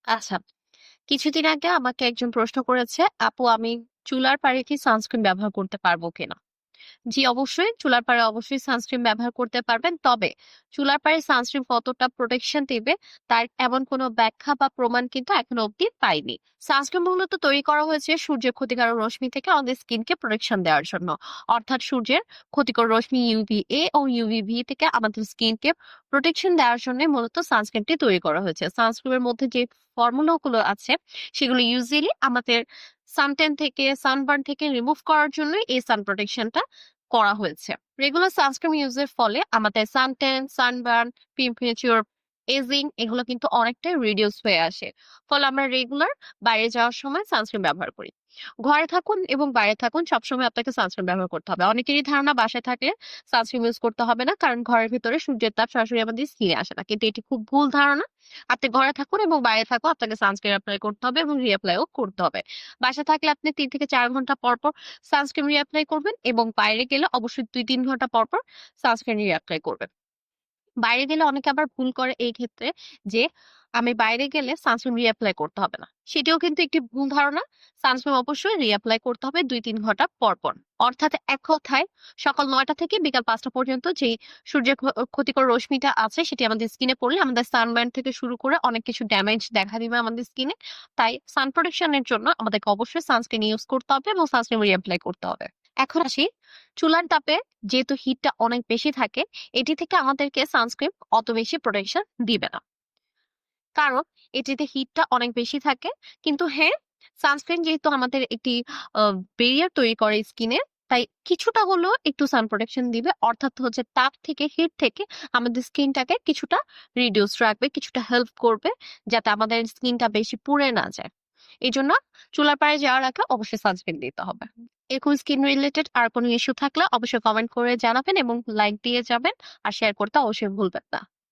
আচ্ছা, কিছুদিন আগে আমাকে একজন প্রশ্ন করেছে, আপু আমি চুলার পাড়ে কি সানস্ক্রিন ব্যবহার করতে পারবো কিনা? জি, অবশ্যই চুলার পাড়ে অবশ্যই সানস্ক্রিন ব্যবহার করতে পারবেন। তবে চুলার পাড়ে সানস্ক্রিন কতটা প্রোটেকশন দিবে তার এমন কোনো ব্যাখ্যা বা প্রমাণ কিন্তু এখনো অব্দি পাইনি। সানস্ক্রিন মূলত তৈরি করা হয়েছে সূর্যের ক্ষতিকারক রশ্মি থেকে আমাদের স্কিনকে প্রোটেকশন দেওয়ার জন্য। অর্থাৎ সূর্যের ক্ষতিকর রশ্মি ইউভিএ ও ইউভিবি থেকে আমাদের স্কিনকে প্রোটেকশন দেওয়ার জন্য মূলত সানস্ক্রিনটি তৈরি করা হয়েছে। সানস্ক্রিনের মধ্যে যে ফর্মুলা গুলো আছে সেগুলো ইউজুয়ালি আমাদের সানটেন থেকে সানবার্ন থেকে রিমুভ করার জন্য এই সান প্রোটেকশনটা করা হয়েছে। রেগুলার সানস্ক্রিন ইউজের ফলে আমাদের সানটেন, সানবার্ন, প্রিমেচিউর এজিং এগুলো কিন্তু অনেকটাই রিডিউস হয়ে আসে। ফলে আমরা রেগুলার বাইরে যাওয়ার সময় সানস্ক্রিন ব্যবহার করি। ঘরে থাকুন এবং বাইরে থাকুন সবসময় আপনাকে সানস্ক্রিন ব্যবহার করতে হবে। অনেকেরই ধারণা বাসায় থাকলে সানস্ক্রিন ইউজ করতে হবে না, কারণ ঘরের ভিতরে সূর্যের তাপ সরাসরি আমাদের স্কিনে আসে না। কিন্তু এটি খুব ভুল ধারণা। আপনি ঘরে থাকুন এবং বাইরে থাকুন আপনাকে সানস্ক্রিন অ্যাপ্লাই করতে হবে এবং রিঅ্যাপ্লাইও করতে হবে। বাসায় থাকলে আপনি 3 থেকে 4 ঘন্টা পর পর সানস্ক্রিন রিঅ্যাপ্লাই করবেন এবং বাইরে গেলে অবশ্যই 2-3 ঘন্টা পর পর সানস্ক্রিন রিঅ্যাপ্লাই করবেন। বাইরে গেলে অনেকে আবার ভুল করে এই ক্ষেত্রে যে আমি বাইরে গেলে সানস্ক্রিন রিঅ্যাপ্লাই করতে হবে না, সেটিও কিন্তু একটি ভুল ধারণা। সানস্ক্রিন অবশ্যই রিঅ্যাপ্লাই করতে হবে 2-3 ঘন্টা পর পর। অর্থাৎ এক কথায় সকাল 9টা থেকে বিকাল 5টা পর্যন্ত যে সূর্যের ক্ষতিকর রশ্মিটা আছে সেটি আমাদের স্কিনে পড়লে আমাদের সানবার্ন থেকে শুরু করে অনেক কিছু ড্যামেজ দেখা দিবে আমাদের স্কিনে। তাই সান প্রোটেকশনের জন্য আমাদেরকে অবশ্যই সানস্ক্রিন ইউজ করতে হবে এবং সানস্ক্রিন রিঅ্যাপ্লাই করতে হবে। এখন আসি, চুলার তাপে যেহেতু হিটটা অনেক বেশি থাকে, এটি থেকে আমাদেরকে সানস্ক্রিন অত বেশি প্রোটেকশন দিবে না, কারণ এটিতে হিটটা অনেক বেশি থাকে। কিন্তু হ্যাঁ, সানস্ক্রিন যেহেতু আমাদের একটি বেরিয়ার তৈরি করে স্কিনে, তাই কিছুটা হলেও একটু সান প্রোটেকশন দিবে। অর্থাৎ হচ্ছে তাপ থেকে হিট থেকে আমাদের স্কিনটাকে কিছুটা রিডিউস রাখবে, কিছুটা হেল্প করবে যাতে আমাদের স্কিনটা বেশি পুড়ে না যায়। এই জন্য চুলার পাড়ে যাওয়ার আগে অবশ্যই সানস্ক্রিন দিতে হবে। এরকম স্কিন রিলেটেড আর কোনো ইস্যু থাকলে অবশ্যই কমেন্ট করে জানাবেন এবং লাইক দিয়ে যাবেন, আর শেয়ার করতে অবশ্যই ভুলবেন না।